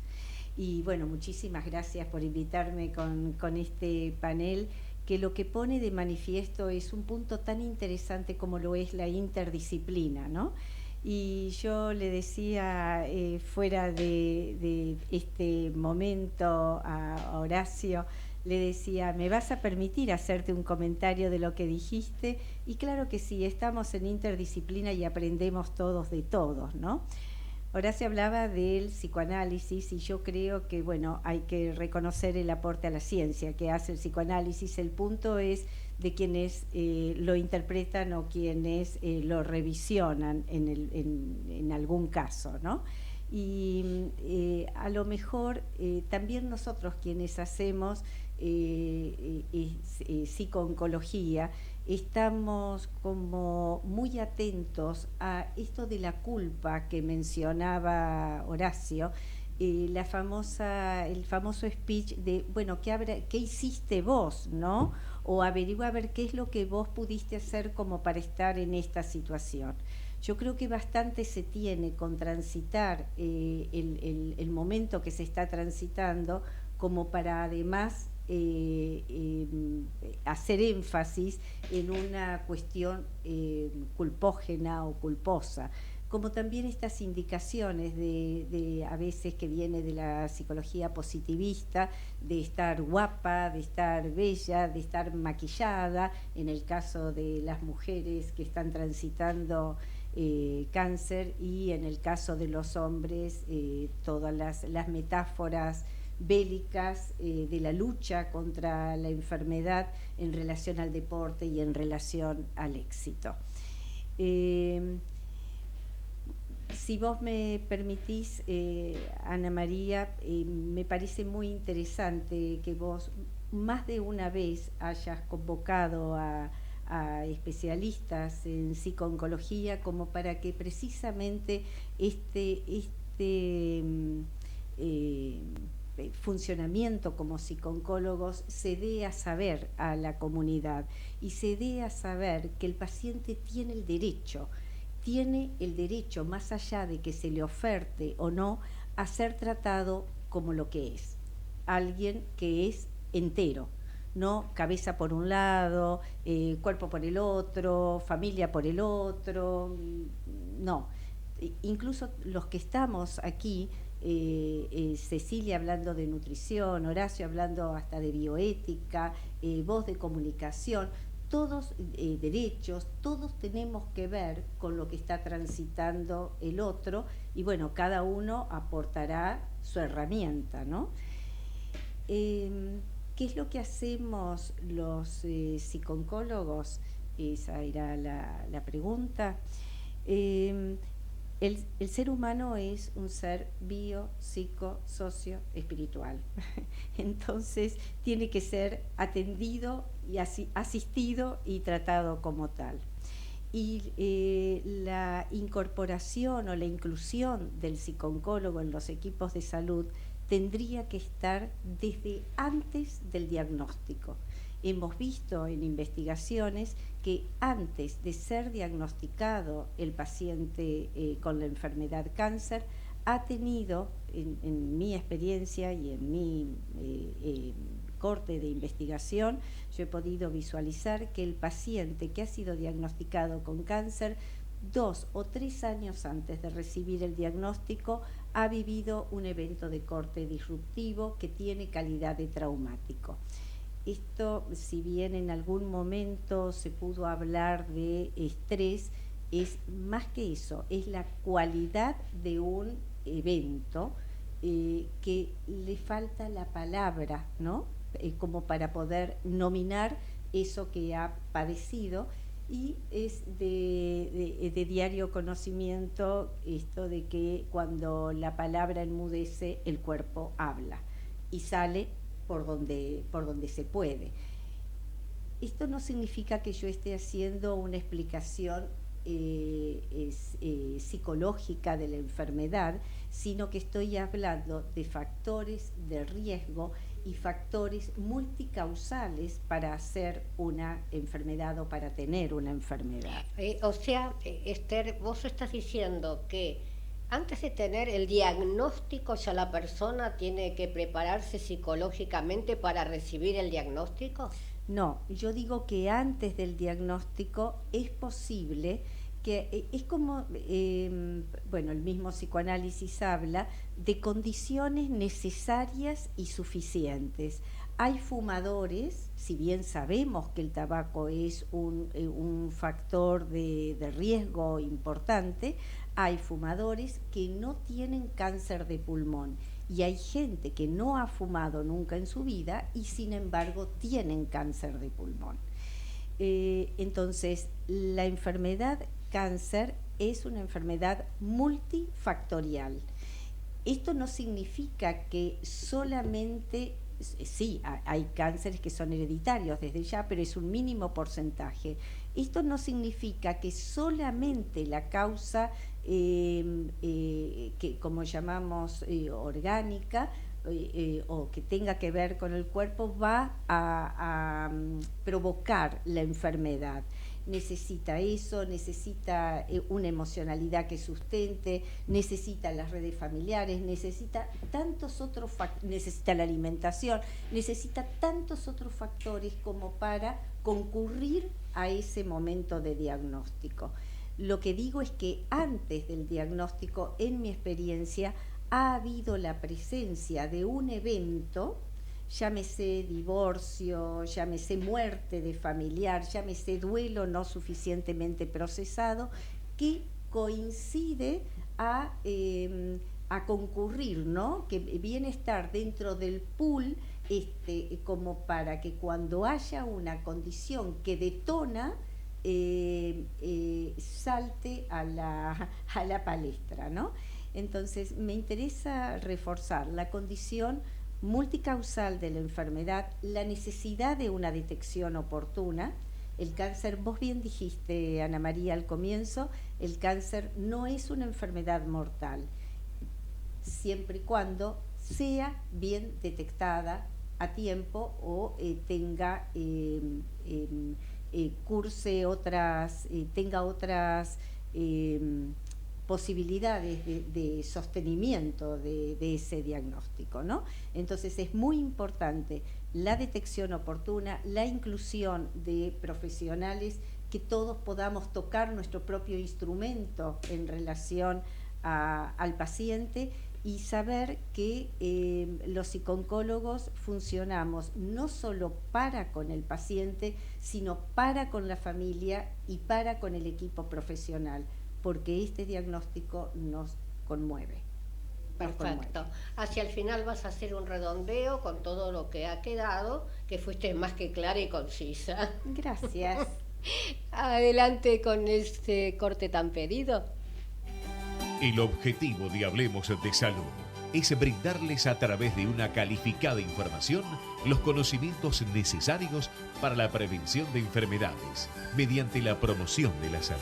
Y bueno, muchísimas gracias por invitarme con este panel, que lo que pone de manifiesto es un punto tan interesante como lo es la interdisciplina, ¿no? Y yo le decía fuera de este momento a Horacio, le decía, ¿me vas a permitir hacerte un comentario de lo que dijiste? Y claro que sí, estamos en interdisciplina y aprendemos todos de todos, ¿no? Horacio hablaba del psicoanálisis y yo creo que, bueno, hay que reconocer el aporte a la ciencia que hace el psicoanálisis. El punto es de quienes lo interpretan o quienes lo revisionan en algún caso, ¿no? Y a lo mejor también nosotros quienes hacemos psico-oncología estamos como muy atentos a esto de la culpa que mencionaba Horacio, el famoso speech de, bueno, ¿qué hiciste vos, no? O averigua a ver qué es lo que vos pudiste hacer como para estar en esta situación. Yo creo que bastante se tiene con transitar el momento que se está transitando como para además hacer énfasis en una cuestión culpógena o culposa, como también estas indicaciones de a veces que viene de la psicología positivista, de estar guapa, de estar bella, de estar maquillada, en el caso de las mujeres que están transitando cáncer, y en el caso de los hombres todas las metáforas bélicas de la lucha contra la enfermedad en relación al deporte y en relación al éxito. Si vos me permitís, Ana María, me parece muy interesante que vos más de una vez hayas convocado a especialistas en psicooncología como para que precisamente este funcionamiento como psicooncólogos se dé a saber a la comunidad y se dé a saber que el paciente tiene el derecho, más allá de que se le oferte o no, a ser tratado como lo que es, alguien que es entero, no cabeza por un lado, cuerpo por el otro, familia por el otro, no. Incluso los que estamos aquí, Cecilia hablando de nutrición, Horacio hablando hasta de bioética, vos de comunicación, todos derechos, todos tenemos que ver con lo que está transitando el otro y bueno, cada uno aportará su herramienta, ¿no? ¿Qué es lo que hacemos los psicooncólogos? Esa era la pregunta. El ser humano es un ser bio, psico, socio, espiritual. Entonces tiene que ser atendido y asistido y tratado como tal. Y la incorporación o la inclusión del psicooncólogo en los equipos de salud tendría que estar desde antes del diagnóstico. Hemos visto en investigaciones que antes de ser diagnosticado el paciente con la enfermedad cáncer, ha tenido, en mi experiencia y en mi corte de investigación, yo he podido visualizar que el paciente que ha sido diagnosticado con cáncer 2 o 3 años antes de recibir el diagnóstico ha vivido un evento de corte disruptivo que tiene calidad de traumático. Esto, si bien en algún momento se pudo hablar de estrés, es más que eso, es la cualidad de un evento que le falta la palabra, ¿no? Como para poder nominar eso que ha padecido, y es de diario conocimiento esto de que cuando la palabra enmudece, el cuerpo habla y sale por donde se puede. Esto no significa que yo esté haciendo una explicación psicológica de la enfermedad, sino que estoy hablando de factores de riesgo y factores multicausales para hacer una enfermedad o para tener una enfermedad. O sea, Esther, vos estás diciendo que antes de tener el diagnóstico ya la persona tiene que prepararse psicológicamente para recibir el diagnóstico. No, yo digo que antes del diagnóstico es posible que es como, bueno, el mismo psicoanálisis habla de condiciones necesarias y suficientes. Hay fumadores, si bien sabemos que el tabaco es un factor de riesgo importante, hay fumadores que no tienen cáncer de pulmón y hay gente que no ha fumado nunca en su vida y sin embargo tienen cáncer de pulmón. Entonces, la enfermedad cáncer es una enfermedad multifactorial. Esto no significa que solamente sí, hay cánceres que son hereditarios desde ya, pero es un mínimo porcentaje. Esto no significa que solamente la causa que como llamamos orgánica o que tenga que ver con el cuerpo va a provocar la enfermedad. Necesita eso, necesita una emocionalidad que sustente, necesita las redes familiares, necesita tantos otros necesita la alimentación, necesita tantos otros factores como para concurrir a ese momento de diagnóstico. Lo que digo es que antes del diagnóstico, en mi experiencia, ha habido la presencia de un evento, llámese divorcio, llámese muerte de familiar, llámese duelo no suficientemente procesado, que coincide a concurrir, ¿no? Que viene a estar dentro del pool como para que cuando haya una condición que detona, salte a la palestra, ¿no? Entonces, me interesa reforzar la condición multicausal de la enfermedad, la necesidad de una detección oportuna. El cáncer, vos bien dijiste, Ana María, al comienzo, el cáncer no es una enfermedad mortal, siempre y cuando sea bien detectada a tiempo o tenga tenga otras posibilidades de sostenimiento de ese diagnóstico, ¿no? Entonces es muy importante la detección oportuna, la inclusión de profesionales, que todos podamos tocar nuestro propio instrumento en relación al paciente y saber que los psicooncólogos funcionamos no solo para con el paciente, sino para con la familia y para con el equipo profesional, porque este diagnóstico nos conmueve. Perfecto. Hacia el final vas a hacer un redondeo con todo lo que ha quedado, que fuiste más que clara y concisa. Gracias. Adelante con este corte tan pedido. El objetivo de Hablemos de Salud es brindarles a través de una calificada información los conocimientos necesarios para la prevención de enfermedades mediante la promoción de la salud.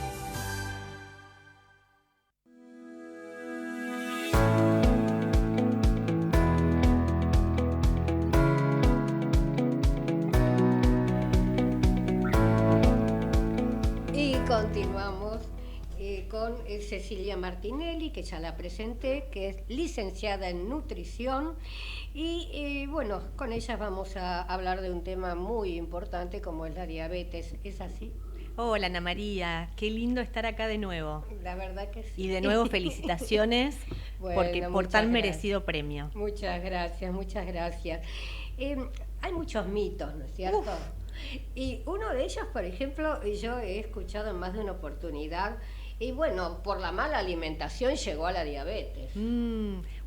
Y continuamos con Cecilia Martinelli, que ya la presenté, que es licenciada en nutrición, y bueno, con ella vamos a hablar de un tema muy importante como es la diabetes. ¿Es así? Hola Ana María, qué lindo estar acá de nuevo. La verdad que sí. Y de nuevo felicitaciones Bueno, por tan muchas merecido premio. Muchas gracias, muchas gracias. Hay muchos mitos, ¿no es cierto? Y uno de ellos, por ejemplo, yo he escuchado en más de una oportunidad, y bueno, por la mala alimentación llegó a la diabetes.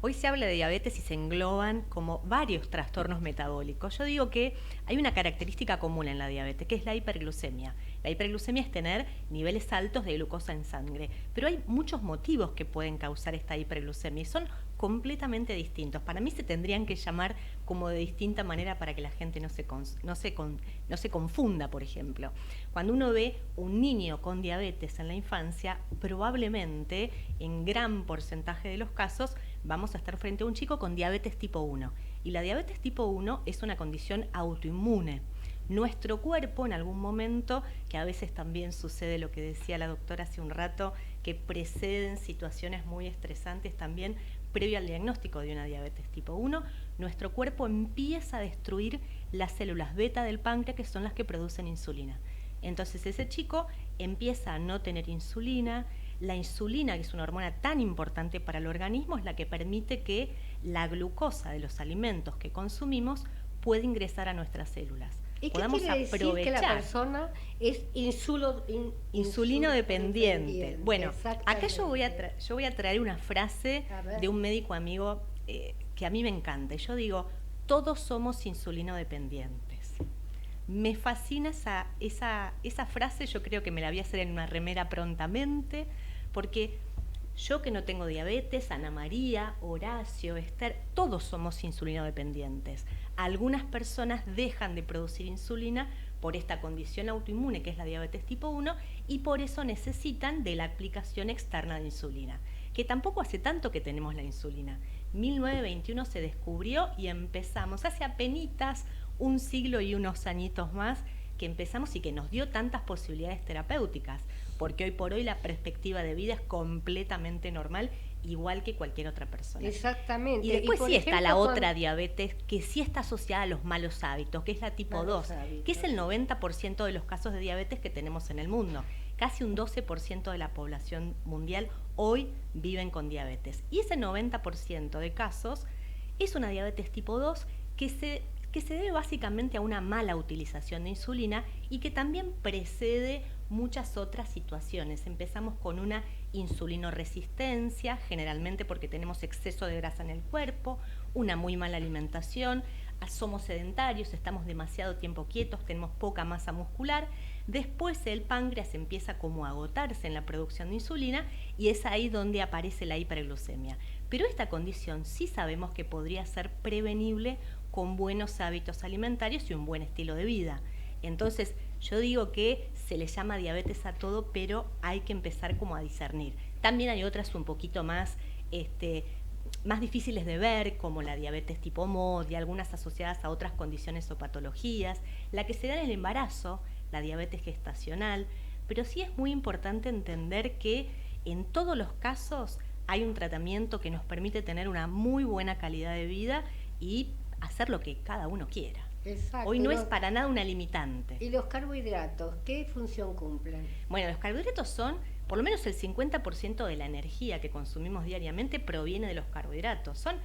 Hoy se habla de diabetes y se engloban como varios trastornos metabólicos. Yo digo que hay una característica común en la diabetes, que es la hiperglucemia. La hiperglucemia es tener niveles altos de glucosa en sangre, pero hay muchos motivos que pueden causar esta hiperglucemia y son completamente distintos. Para mí se tendrían que llamar como de distinta manera para que la gente no se confunda, por ejemplo. Cuando uno ve un niño con diabetes en la infancia, probablemente en gran porcentaje de los casos vamos a estar frente a un chico con diabetes tipo 1. Y la diabetes tipo 1 es una condición autoinmune. Nuestro cuerpo en algún momento, que a veces también sucede lo que decía la doctora hace un rato, que preceden situaciones muy estresantes también previo al diagnóstico de una diabetes tipo 1, nuestro cuerpo empieza a destruir las células beta del páncreas, que son las que producen insulina. Entonces ese chico empieza a no tener insulina. La insulina, que es una hormona tan importante para el organismo, es la que permite que la glucosa de los alimentos que consumimos pueda ingresar a nuestras células. ¿Y qué quiere decir que la persona es insulino dependiente? Bueno, acá yo voy a traer una frase de un médico amigo que a mí me encanta. Yo digo, todos somos insulino dependientes. Me fascina esa frase, yo creo que me la voy a hacer en una remera prontamente, porque Yo que no tengo diabetes, Ana María, Horacio, Esther, todos somos insulinodependientes. Algunas personas dejan de producir insulina por esta condición autoinmune que es la diabetes tipo 1 y por eso necesitan de la aplicación externa de insulina, que tampoco hace tanto que tenemos la insulina. 1921 se descubrió y empezamos, hace apenitas un siglo y unos añitos más que empezamos y que nos dio tantas posibilidades terapéuticas, porque hoy por hoy la perspectiva de vida es completamente normal, igual que cualquier otra persona. Exactamente. Y después sí está la otra cuando... diabetes, que sí está asociada a los malos hábitos, que es la tipo 2, que es el 90% de los casos de diabetes que tenemos en el mundo. Casi un 12% de la población mundial hoy viven con diabetes. Y ese 90% de casos es una diabetes tipo 2 que se debe básicamente a una mala utilización de insulina y que también precede muchas otras situaciones. Empezamos con una insulinoresistencia, generalmente porque tenemos exceso de grasa en el cuerpo, una muy mala alimentación, somos sedentarios, estamos demasiado tiempo quietos, tenemos poca masa muscular. Después el páncreas empieza como a agotarse en la producción de insulina y es ahí donde aparece la hiperglucemia. Pero esta condición sí sabemos que podría ser prevenible con buenos hábitos alimentarios y un buen estilo de vida. Entonces, yo digo que se le llama diabetes a todo, pero hay que empezar como a discernir. También hay otras un poquito más difíciles de ver, como la diabetes tipo MOD y algunas asociadas a otras condiciones o patologías, la que se da en el embarazo, la diabetes gestacional, pero sí es muy importante entender que en todos los casos hay un tratamiento que nos permite tener una muy buena calidad de vida y hacer lo que cada uno quiera. Exacto. Hoy no es para nada una limitante. ¿Y los carbohidratos qué función cumplen? Bueno, los carbohidratos son, por lo menos el 50% de la energía que consumimos diariamente proviene de los carbohidratos. Son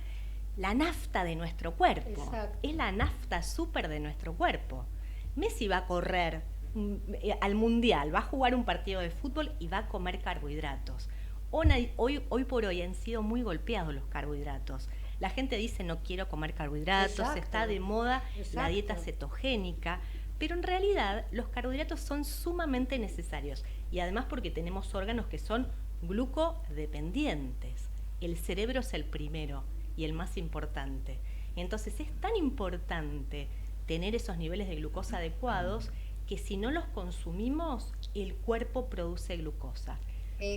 la nafta de nuestro cuerpo. Exacto. Es la nafta súper de nuestro cuerpo. Messi va a correr al Mundial, va a jugar un partido de fútbol y va a comer carbohidratos. Hoy por hoy han sido muy golpeados los carbohidratos. La gente dice no quiero comer carbohidratos, Exacto. está de moda Exacto. la dieta cetogénica, pero en realidad los carbohidratos son sumamente necesarios y además porque tenemos órganos que son glucodependientes. El cerebro es el primero y el más importante. Entonces es tan importante tener esos niveles de glucosa adecuados que si no los consumimos, el cuerpo produce glucosa.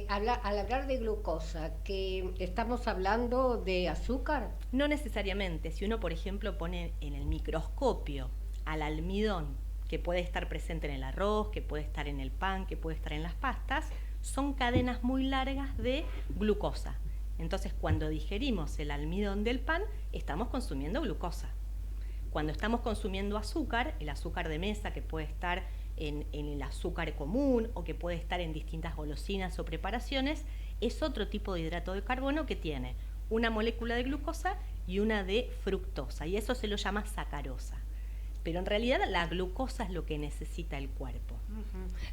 Al hablar de glucosa, ¿que estamos hablando de azúcar? No necesariamente. Si uno, por ejemplo, pone en el microscopio al almidón, que puede estar presente en el arroz, que puede estar en el pan, que puede estar en las pastas, son cadenas muy largas de glucosa. Entonces, cuando digerimos el almidón del pan, estamos consumiendo glucosa. Cuando estamos consumiendo azúcar, el azúcar de mesa, que puede estar en el azúcar común o que puede estar en distintas golosinas o preparaciones, es otro tipo de hidrato de carbono que tiene una molécula de glucosa y una de fructosa, y eso se lo llama sacarosa. Pero en realidad la glucosa es lo que necesita el cuerpo.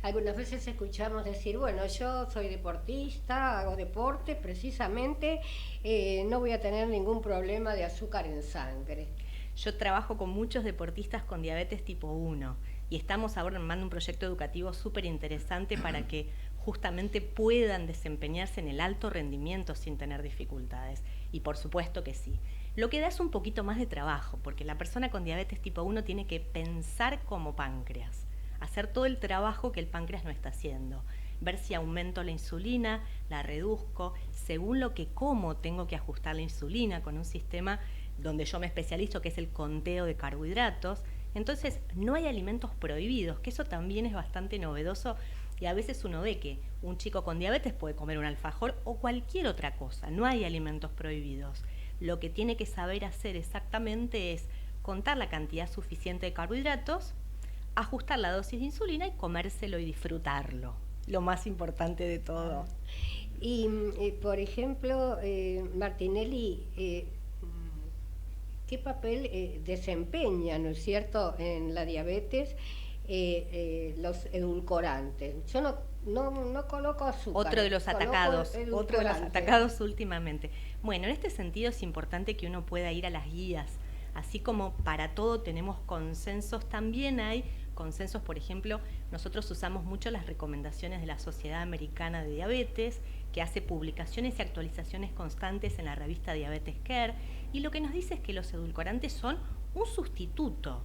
Algunas veces escuchamos decir, bueno, yo soy deportista, hago deporte, precisamente no voy a tener ningún problema de azúcar en sangre. Yo trabajo con muchos deportistas con diabetes tipo 1 y estamos ahora armando un proyecto educativo súper interesante para que justamente puedan desempeñarse en el alto rendimiento sin tener dificultades. Y por supuesto que sí. Lo que da es un poquito más de trabajo, porque la persona con diabetes tipo 1 tiene que pensar como páncreas, hacer todo el trabajo que el páncreas no está haciendo, ver si aumento la insulina, la reduzco, según lo que como tengo que ajustar la insulina con un sistema donde yo me especializo, que es el conteo de carbohidratos. Entonces no hay alimentos prohibidos, que eso también es bastante novedoso, y a veces uno ve que un chico con diabetes puede comer un alfajor o cualquier otra cosa, no hay alimentos prohibidos. Lo que tiene que saber hacer exactamente es contar la cantidad suficiente de carbohidratos, ajustar la dosis de insulina y comérselo y disfrutarlo, lo más importante de todo. Y por ejemplo, Martinelli, ¿qué papel desempeña, ¿no es cierto?, en la diabetes los edulcorantes? Yo no coloco azúcar. Otro de los atacados últimamente. Bueno, en este sentido es importante que uno pueda ir a las guías. Así como para todo tenemos consensos, también hay consensos. Por ejemplo, nosotros usamos mucho las recomendaciones de la Sociedad Americana de Diabetes, que hace publicaciones y actualizaciones constantes en la revista Diabetes Care, y lo que nos dice es que los edulcorantes son un sustituto.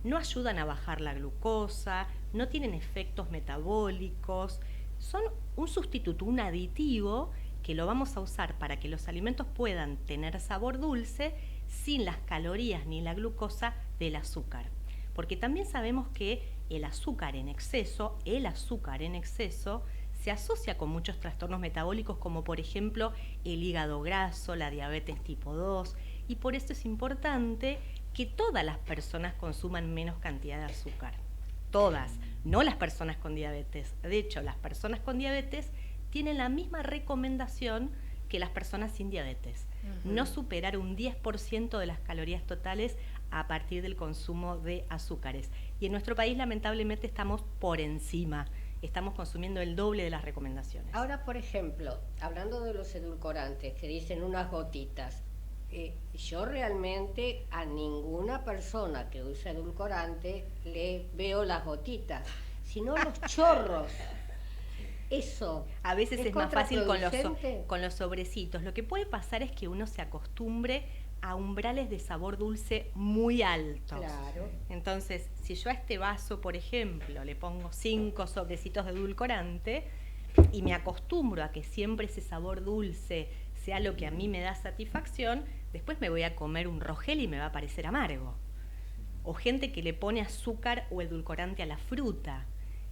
No ayudan a bajar la glucosa, no tienen efectos metabólicos, son un sustituto, un aditivo que lo vamos a usar para que los alimentos puedan tener sabor dulce sin las calorías ni la glucosa del azúcar. Porque también sabemos que el azúcar en exceso se asocia con muchos trastornos metabólicos, como por ejemplo el hígado graso, la diabetes tipo 2, y por eso es importante que todas las personas consuman menos cantidad de azúcar. Todas, no las personas con diabetes. De hecho, las personas con diabetes tienen la misma recomendación que las personas sin diabetes. No superar un 10% de las calorías totales a partir del consumo de azúcares. Y en nuestro país, lamentablemente, estamos por encima. Estamos consumiendo el doble de las recomendaciones. Ahora, por ejemplo, hablando de los edulcorantes, que dicen unas gotitas, yo realmente a ninguna persona que use edulcorante le veo las gotitas, sino los chorros. Eso a veces es más fácil con los sobrecitos. Lo que puede pasar es que uno se acostumbre a umbrales de sabor dulce muy altos. Claro. Entonces, si yo a este vaso, por ejemplo, le pongo 5 sobrecitos de edulcorante y me acostumbro a que siempre ese sabor dulce sea lo que a mí me da satisfacción, después me voy a comer un Rogel y me va a parecer amargo. O gente que le pone azúcar o edulcorante a la fruta.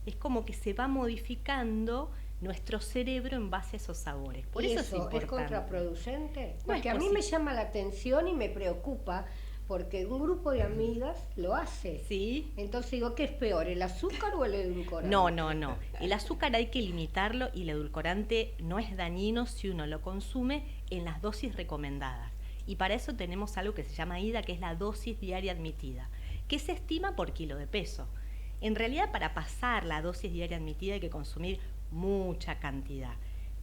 Es como que se va modificando nuestro cerebro en base a esos sabores. Por eso es importante. ¿Es contraproducente? No, porque a mí me llama la atención y me preocupa, porque un grupo de amigas lo hace. Sí. Entonces digo, ¿qué es peor, el azúcar o el edulcorante? No. El azúcar hay que limitarlo y el edulcorante no es dañino si uno lo consume en las dosis recomendadas. Y para eso tenemos algo que se llama IDA, que es la dosis diaria admitida, que se estima por kilo de peso. En realidad, para pasar la dosis diaria admitida hay que consumir mucha cantidad.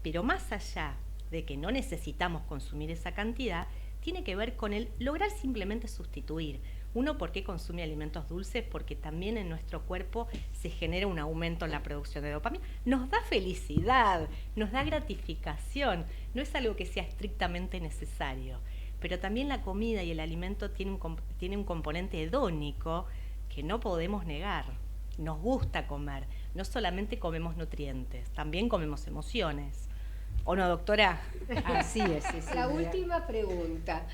Pero más allá de que no necesitamos consumir esa cantidad, tiene que ver con el lograr simplemente sustituir. Uno, ¿por qué consume alimentos dulces? Porque también en nuestro cuerpo se genera un aumento en la producción de dopamina. Nos da felicidad, nos da gratificación. No es algo que sea estrictamente necesario. Pero también la comida y el alimento tiene un componente hedónico que no podemos negar. Nos gusta comer, no solamente comemos nutrientes, también comemos emociones. ¿O no, doctora? Así es. La última pregunta,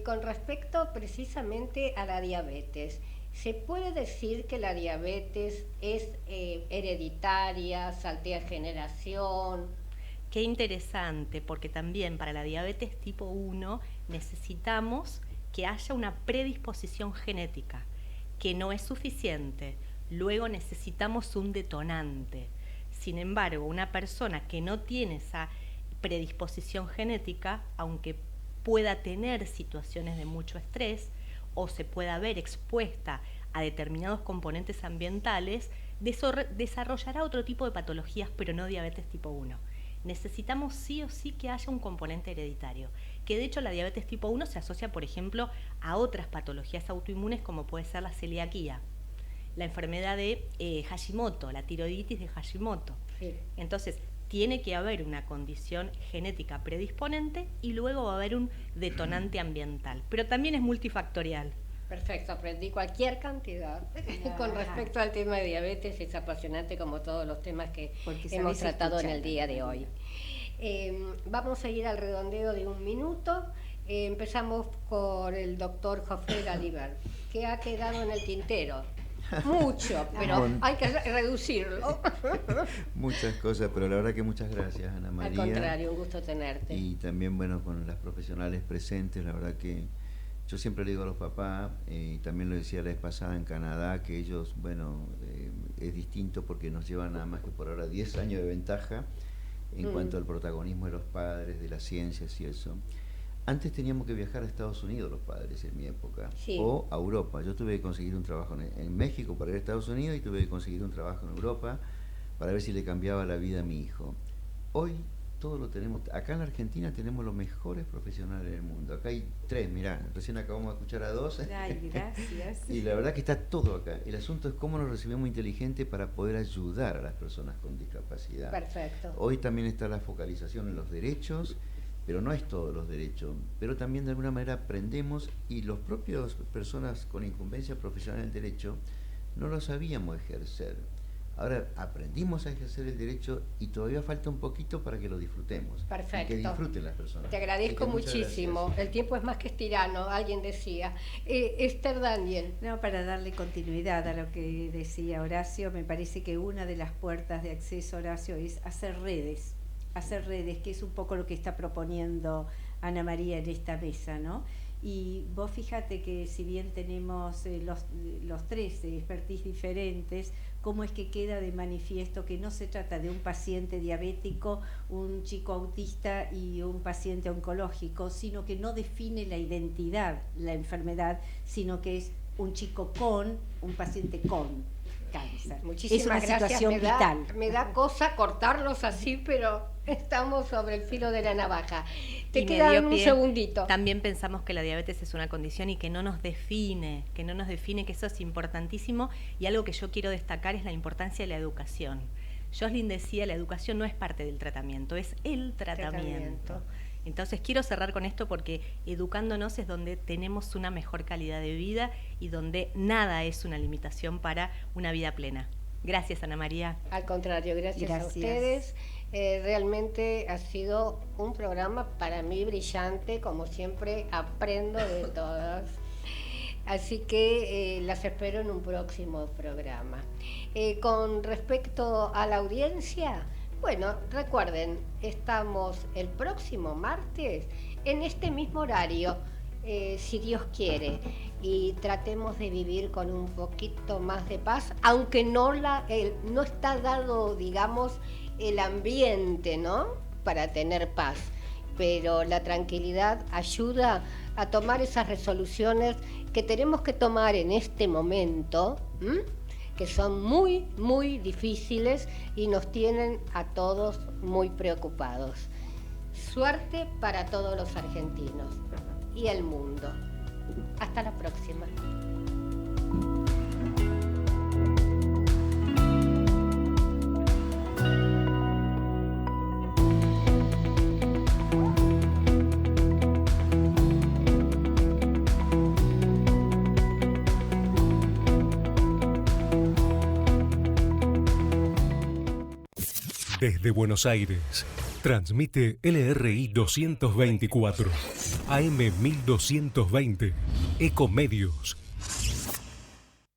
con respecto precisamente a la diabetes. ¿Se puede decir que la diabetes es hereditaria, saltea generación? Qué interesante, porque también para la diabetes tipo 1 necesitamos que haya una predisposición genética, que no es suficiente. Luego necesitamos un detonante. Sin embargo, una persona que no tiene esa predisposición genética, aunque pueda tener situaciones de mucho estrés o se pueda ver expuesta a determinados componentes ambientales, desarrollará otro tipo de patologías, pero no diabetes tipo 1. Necesitamos sí o sí que haya un componente hereditario, que de hecho la diabetes tipo 1 se asocia, por ejemplo, a otras patologías autoinmunes como puede ser la celiaquía, la enfermedad de Hashimoto, la tiroiditis de Hashimoto. Sí. Entonces, tiene que haber una condición genética predisponente y luego va a haber un detonante ambiental, pero también es multifactorial. Perfecto, aprendí cualquier cantidad. Con respecto al tema de diabetes, es apasionante como todos los temas que hemos tratado en el día de hoy. Vamos a ir al redondeo de 1 minuto. Empezamos por el doctor Jofre Galiber, que ha quedado en el tintero. Mucho, pero bueno, hay que reducirlo. Muchas cosas, pero la verdad que muchas gracias, Ana María. Al contrario, un gusto tenerte. Y también, bueno, con las profesionales presentes, la verdad que yo siempre le digo a los papás, y también lo decía la vez pasada en Canadá, que ellos, bueno, es distinto porque nos llevan nada más que por ahora 10 años de ventaja en cuanto al protagonismo de los padres, de las ciencias y eso. Antes teníamos que viajar a Estados Unidos los padres en mi época, sí, o a Europa. Yo tuve que conseguir un trabajo en México para ir a Estados Unidos y tuve que conseguir un trabajo en Europa para ver si le cambiaba la vida a mi hijo. Hoy todo lo tenemos. Acá en la Argentina tenemos los mejores profesionales del mundo. Acá hay 3, mirá, recién acabamos de escuchar a 2. Ay, gracias. Y la verdad que está todo acá. El asunto es cómo nos recibimos inteligente para poder ayudar a las personas con discapacidad. Perfecto. Hoy también está la focalización en los derechos, pero no es todos los derechos. Pero también de alguna manera aprendemos, y los propios personas con incumbencia profesional en derecho no lo sabíamos ejercer. Ahora aprendimos a ejercer el derecho y todavía falta un poquito para que lo disfrutemos. Perfecto. Y que disfruten las personas. Te agradezco muchísimo. Gracias. El tiempo es más que es tirano, alguien decía. Esther Daniel. No, para darle continuidad a lo que decía Horacio, me parece que una de las puertas de acceso, Horacio, es hacer redes, que es un poco lo que está proponiendo Ana María en esta mesa, ¿no? Y vos fíjate que si bien tenemos los 3 expertise diferentes, cómo es que queda de manifiesto que no se trata de un paciente diabético, un chico autista y un paciente oncológico, sino que no define la identidad, la enfermedad, sino que es un chico con, un paciente con cáncer. Muchísimas es una gracias. situación vital. Me da cosa cortarlos así, pero estamos sobre el filo de la navaja. Te queda un segundito. También pensamos que la diabetes es una condición y que no nos define, que eso es importantísimo, y algo que yo quiero destacar es la importancia de la educación. Jocelyn decía, la educación no es parte del tratamiento, es el tratamiento. Entonces quiero cerrar con esto porque educándonos es donde tenemos una mejor calidad de vida y donde nada es una limitación para una vida plena. Gracias, Ana María. Al contrario, gracias a ustedes. Realmente ha sido un programa para mí brillante, como siempre aprendo de todas. Así que las espero en un próximo programa. Con respecto a la audiencia, bueno, recuerden, estamos el próximo martes en este mismo horario, si Dios quiere, y tratemos de vivir con un poquito más de paz, aunque no está dado, digamos, el ambiente, ¿no?, para tener paz, pero la tranquilidad ayuda a tomar esas resoluciones que tenemos que tomar en este momento, que son muy, muy difíciles y nos tienen a todos muy preocupados. Suerte para todos los argentinos y el mundo. Hasta la próxima. Desde Buenos Aires, transmite LRI 224, AM 1220, Ecomedios.